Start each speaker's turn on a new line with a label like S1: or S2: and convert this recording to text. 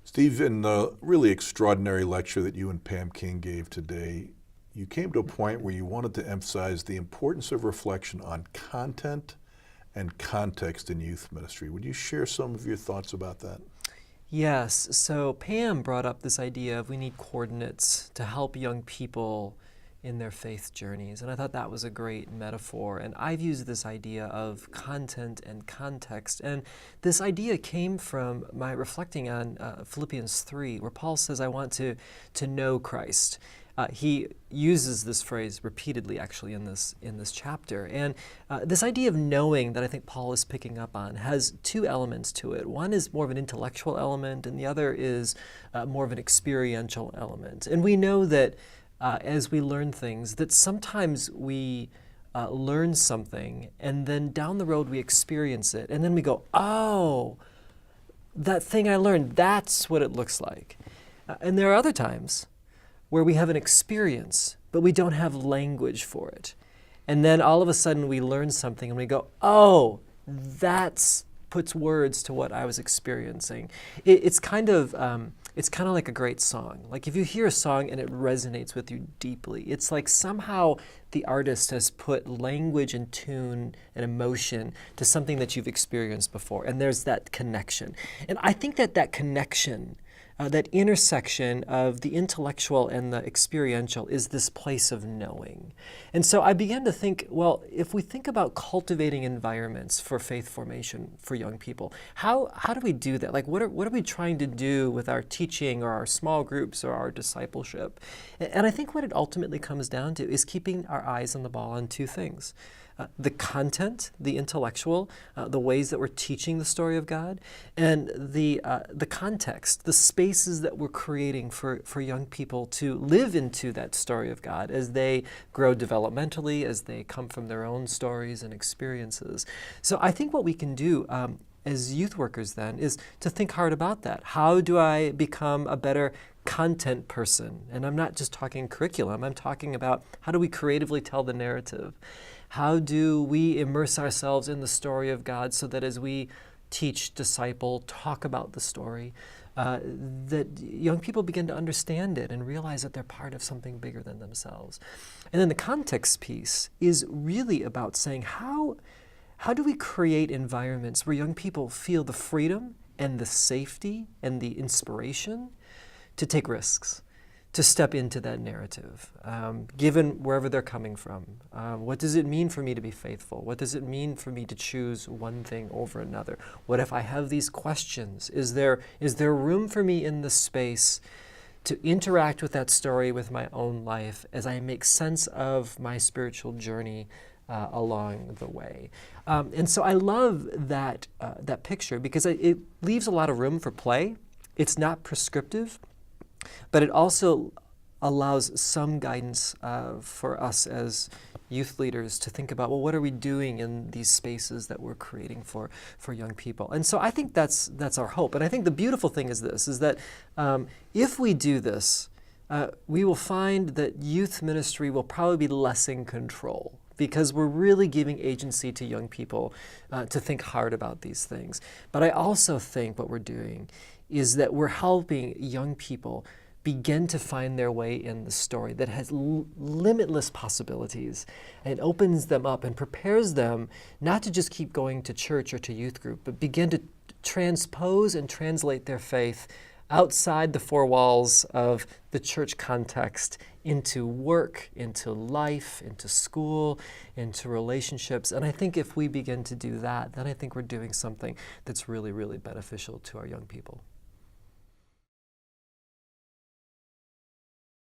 S1: Steve, in the really extraordinary lecture that you and Pam King gave today, you came to a point where you wanted to emphasize the importance of reflection on content and context in youth ministry. Would you share some of your thoughts about that?
S2: Yes, so Pam brought up this idea of we need coordinates to help young people in their faith journeys, and I thought that was a great metaphor. And I've used this idea of content and context, and this idea came from my reflecting on Philippians 3, where Paul says, I want to know Christ. He uses this phrase repeatedly, actually, in this chapter. And this idea of knowing that I think Paul is picking up on has two elements to it. One is more of an intellectual element, and the other is more of an experiential element. And we know that as we learn things, that sometimes we learn something, and then down the road we experience it, and then we go, oh, that thing I learned, that's what it looks like. And there are other times where we have an experience, but we don't have language for it. And then all of a sudden we learn something and we go, oh, that puts words to what I was experiencing. It's kind of like a great song. Like if you hear a song and it resonates with you deeply, it's like somehow the artist has put language and tune and emotion to something that you've experienced before. And there's that connection. And I think that connection, that intersection of the intellectual and the experiential is this place of knowing. And so I began to think, well, if we think about cultivating environments for faith formation for young people, how do we do that? Like what are we trying to do with our teaching or our small groups or our discipleship? And I think what it ultimately comes down to is keeping our eyes on the ball on two things. The content, the intellectual, the ways that we're teaching the story of God, and the context, the spaces that we're creating for young people to live into that story of God as they grow developmentally, as they come from their own stories and experiences. So I think what we can do as youth workers then is to think hard about that. How do I become a better content person? And I'm not just talking curriculum, I'm talking about how do we creatively tell the narrative? How do we immerse ourselves in the story of God so that as we teach, disciple, talk about the story, that young people begin to understand it and realize that they're part of something bigger than themselves? And then the context piece is really about saying how do we create environments where young people feel the freedom and the safety and the inspiration to take risks, to step into that narrative, given wherever they're coming from. What does it mean for me to be faithful? What does it mean for me to choose one thing over another? What if I have these questions? Is there room for me in the space to interact with that story with my own life as I make sense of my spiritual journey along the way? And so I love that picture because it leaves a lot of room for play. It's not prescriptive, but it also allows some guidance for us as youth leaders to think about, well, what are we doing in these spaces that we're creating for young people? And so I think that's our hope. And I think the beautiful thing is this, is that if we do this, we will find that youth ministry will probably be less in control, because we're really giving agency to young people to think hard about these things. But I also think what we're doing is that we're helping young people begin to find their way in the story that has limitless possibilities and opens them up and prepares them not to just keep going to church or to youth group, but begin to transpose and translate their faith outside the four walls of the church context into work, into life, into school, into relationships. And I think if we begin to do that, then I think we're doing something that's really, really beneficial to our young people.